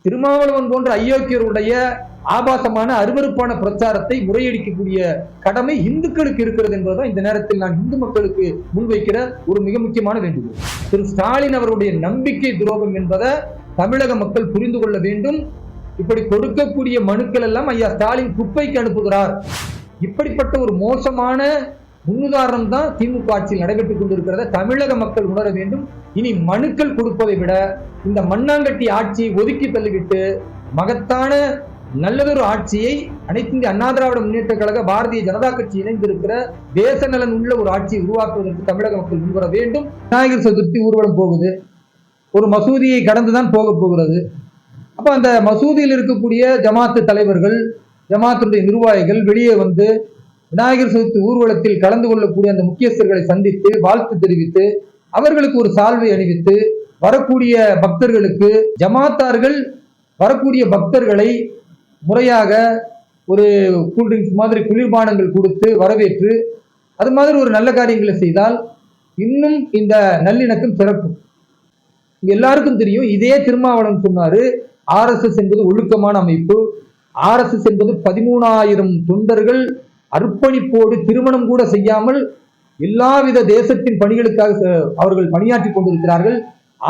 திருமாவளவன் போன்ற அயோக்கியருடைய ஆபாசமான அருவருப்பான பிரச்சாரத்தை முறையடிக்கக்கூடிய கடமை இந்துக்களுக்கு இருக்கிறது என்பதுதான் இந்த நேரத்தில் நான் இந்து மக்களுக்கு முன்வைக்கிற ஒரு மிக முக்கியமான வேண்டுகோள். திரு ஸ்டாலின் அவருடைய நம்பிக்கை துரோகம் என்பதை தமிழக மக்கள் புரிந்து கொள்ள வேண்டும். இப்படி கொடுக்கக்கூடிய மனுக்கள் எல்லாம் ஐயா ஸ்டாலின் குப்பைக்கு அனுப்புகிறார். இப்படிப்பட்ட ஒரு மோசமான முன்னுதாரணம் தான் திமுக ஆட்சியில் நடைபெற்றுக் கொண்டிருக்கிறத தமிழக மக்கள் உணர வேண்டும். இனி மனுக்கள் கொடுப்பதை விட இந்த மண்ணாங்கட்டி ஆட்சியை ஒதுக்கி தள்ளிவிட்டு மகத்தான நல்லதொரு ஆட்சியை அனைத்து இந்திய அண்ணா திராவிட முன்னேற்ற கழக பாரதிய ஜனதா கட்சி இணைந்திருக்கிற தேச நலன் உள்ள ஒரு ஆட்சியை உருவாக்குவதற்கு தமிழக மக்கள் முன்வர வேண்டும். விநாயகர் சதுர்த்தி ஊர்வலம் போகுது, ஒரு மசூதியை கடந்துதான் போக போகிறது. அப்ப அந்த மசூதியில் இருக்கக்கூடிய ஜமாத்து தலைவர்கள், ஜமாத்துடைய நிர்வாகிகள் வெளியே வந்து விநாயகர் சதுர்த்தி ஊர்வலத்தில் கலந்து கொள்ளக்கூடிய அந்த முக்கியஸ்தர்களை சந்தித்து வாழ்த்து தெரிவித்து அவர்களுக்கு ஒரு சால்வை அணிவித்து வரக்கூடிய பக்தர்களுக்கு ஜமாத்தார்கள் வரக்கூடிய பக்தர்களை முறையாக ஒரு கூல்ட்ரிங்க்ஸ் மாதிரி குளிர்பானங்கள் கொடுத்து வரவேற்று அது மாதிரி ஒரு நல்ல காரியங்களை செய்தால் இன்னும் இந்த நல்லிணக்கம் சிறக்கும். எல்லாருக்கும் தெரியும், இதே திருமாவளவன் சொன்னாரு, RSS என்பது ஒழுக்கமான அமைப்பு, RSS என்பது 13,000 தொண்டர்கள் அர்ப்பணிப்போடு திருமணம் கூட செய்யாமல் எல்லாவித தேசத்தின் பணிகளுக்காக அவர்கள் பணியாற்றி கொண்டிருக்கிறார்கள்.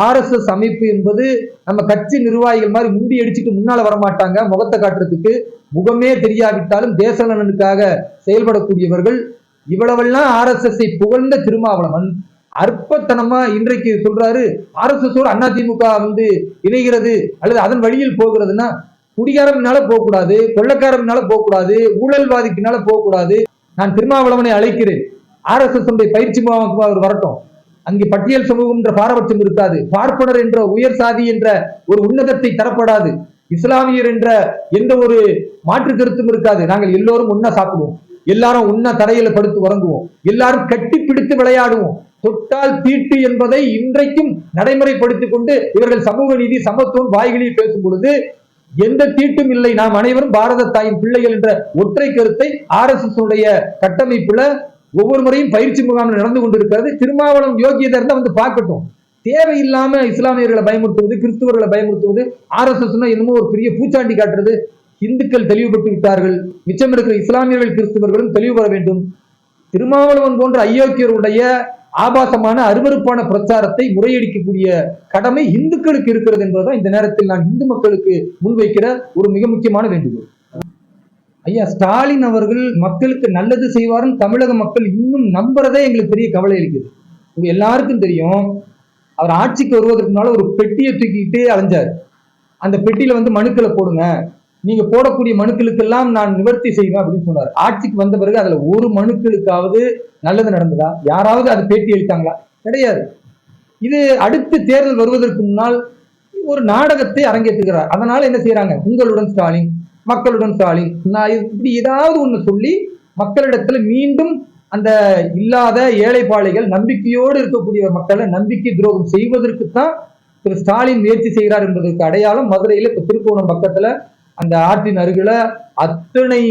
RSS அமைப்பு என்பது நம்ம கட்சி நிர்வாகிகள் மாதிரி முண்டி அடிச்சுட்டு முன்னால வரமாட்டாங்க, முகத்தை காட்டுறதுக்கு. முகமே தெரியாவிட்டாலும் தேச நலனுக்காக செயல்படக்கூடியவர்கள். இவ்வளவெல்லாம் RSS-ஐ புகழ்ந்த திருமாவளவன் அற்பத்தனமா இன்றைக்கு சொல்றாரு, RSS-ஓடு அதிமுக இணைகிறது அல்லது அதன் வழியில் போகிறதுனா குடிகாரம்னால போகக்கூடாது, கொள்ளக்காரம்னால போகக்கூடாது, ஊழல்வாதிக்குனால போகக்கூடாது. நான் திருமாவளவனை அழைக்கிறேன், RSS பயிற்சி முகாமுக்கு அவர் வரட்டும். அங்கே பட்டியல் சமூகம் என்ற பாரபட்சம் இருக்காது, பார்ப்பனர் என்ற உயர் சாதி என்ற ஒரு உன்னதத்தை தரப்படாது, இஸ்லாமியர் என்ற எந்த ஒரு மாற்று கருத்தும் இருக்காது. நாங்கள் எல்லோரும் ஒன்னா சாப்பிடுவோம், எல்லாரும் ஒன்னா தரையில படுத்து உறங்குவோம், எல்லாரும் கட்டி பிடித்து விளையாடுவோம். தொட்டால் தீட்டு என்பதை இன்றைக்கும் நடைமுறைப்படுத்திக் கொண்டு இவர்கள் சமூக நீதி சமத்துவம் வாய்களில் பேசும் பொழுது எந்த தீட்டும் இல்லை, நாம் அனைவரும் பாரத தாயின் பிள்ளைகள் என்ற ஒற்றை கருத்தை RSS கட்டமைப்புல ஒவ்வொரு முறையும் பயிற்சி முகாமில் நடந்து கொண்டிருக்கிறது. திருமாவளவன் யோகியதை இருந்தா பார்க்கட்டும். தேவையில்லாம இஸ்லாமியர்களை பயமுறுத்துவது, கிறிஸ்துவர்களை பயமுறுத்துவது, RSS என்னமோ ஒரு பெரிய பூச்சாண்டி காட்டுறது. இந்துக்கள் தெளிவுபட்டு விட்டார்கள், மிச்சம் இருக்கிற இஸ்லாமியர்கள் கிறிஸ்துவர்களும் தெளிவு பெற வேண்டும். திருமாவளவன் போன்ற அயோக்கியருடைய ஆபாசமான அருவருப்பான பிரச்சாரத்தை முறையடிக்கக்கூடிய கடமை இந்துக்களுக்கு இருக்கிறது என்பதுதான் இந்த நேரத்தில் நான் இந்து மக்களுக்கு முன்வைக்கிற ஒரு மிக முக்கியமான வேண்டுகோள். ஐயா ஸ்டாலின் அவர்கள் மக்களுக்கு நல்லது செய்வாருன்னு தமிழக மக்கள் இன்னும் நம்புறதே எங்களுக்கு பெரிய கவலை இருக்குது. உங்க எல்லாருக்கும் தெரியும், அவர் ஆட்சிக்கு வருவதற்கு முன்னால ஒரு பெட்டியை தூக்கிட்டு அலைஞ்சார். அந்த பெட்டியில மனுக்களை போடுங்க, நீங்க போடக்கூடிய மனுக்களுக்கெல்லாம் நான் நிவர்த்தி செய்வேன் அப்படின்னு சொன்னார். ஆட்சிக்கு வந்த பிறகு அதுல ஒரு மனுக்களுக்காவது நல்லது நடந்ததா? யாராவது அது பேட்டி அளித்தாங்களா? கிடையாது. இது அடுத்து தேர்தல் வருவதற்கு முன்னால் ஒரு நாடகத்தை அரங்கேற்றுகிறார். அதனால என்ன செய்யறாங்க, உங்களுடன் ஸ்டாலின், மக்களுடன் ஸ்டாலின், நான் இப்படி ஏதாவது ஒண்ணு சொல்லி மக்களிடத்துல மீண்டும் அந்த இல்லாத ஏழைப்பாளைகள் நம்பிக்கையோடு இருக்கக்கூடிய மக்களை நம்பிக்கை துரோகம் செய்வதற்குத்தான் திரு ஸ்டாலின் முயற்சி செய்கிறார் என்பதற்கு அடையாளம் மதுரையில இப்ப திருக்கோணம் பக்கத்துல அந்த ஆற்றின் அருகில அத்தனை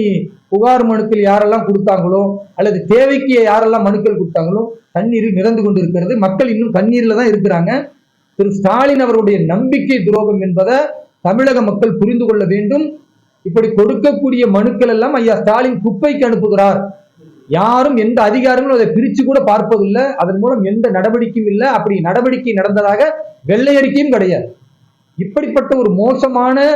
புகார் மனுக்கள் யாரெல்லாம் கொடுத்தாங்களோ அல்லது தேவைக்கு யாரெல்லாம் மனுக்கள் கொடுத்தாங்களோ தண்ணீரில் நிறந்து கொண்டிருக்கிறது. மக்கள் இன்னும் தண்ணீர்ல தான் இருக்கிறாங்க. திரு ஸ்டாலின் அவருடைய நம்பிக்கை துரோகம் என்பதை தமிழக மக்கள் புரிந்து கொள்ள வேண்டும். இப்படி கொடுக்கக்கூடிய மனுக்கள் எல்லாம் ஐயா ஸ்டாலின் குப்பைக்கு அனுப்புகிறார். யாரும் எந்த அதிகாரங்களும் அதை பிரிச்சு கூட பார்ப்பதில்லை, அதன் மூலம் எந்த நடவடிக்கையும் இல்லை. அப்படி நடவடிக்கை நடந்ததாக வெள்ளை அறிக்கையும் கிடையாது. இப்படிப்பட்ட ஒரு மோசமான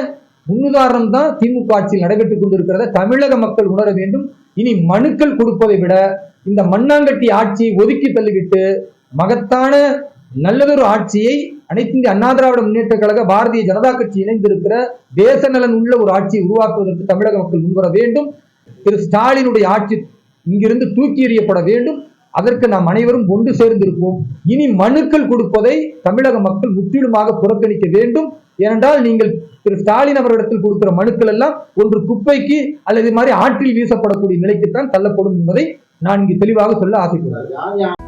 முன்னுதாரணம் தான் திமுக ஆட்சியில் நடைபெற்றுக் கொண்டிருக்கிறத தமிழக மக்கள் உணர வேண்டும். இனி மனுக்கள் கொடுப்பதை விட இந்த மண்ணாங்கட்டி ஆட்சியை ஒதுக்கி தள்ளிவிட்டு மகத்தான நல்லதொரு ஆட்சியை அனைத்து இந்திய அண்ணா திராவிட முன்னேற்ற கழக பாரதிய ஜனதா கட்சி இணைந்திருக்கிற தேச நலன் உள்ள ஒரு ஆட்சியை உருவாக்குவதற்கு தமிழக மக்கள் முன்வர வேண்டும். திரு ஸ்டாலினுடைய ஆட்சி இங்கிருந்து தூக்கி எறியப்பட வேண்டும். அதற்கு நாம் அனைவரும் ஒன்று சேர்ந்திருப்போம். இனி மனுக்கள் கொடுப்பதை தமிழக மக்கள் முற்றிலுமாக புறக்கணிக்க வேண்டும். ஏனென்றால் நீங்கள் திரு ஸ்டாலின் அவரிடத்தில் கொடுக்கிற மனுக்கள் எல்லாம் ஒன்று குப்பைக்கு அல்லது மாதிரி ஆற்றில் வீசப்படக்கூடிய நிலைக்குத்தான் தள்ளப்படும் என்பதை நான் இங்கு தெளிவாக சொல்ல ஆசைப்படுகிறேன்.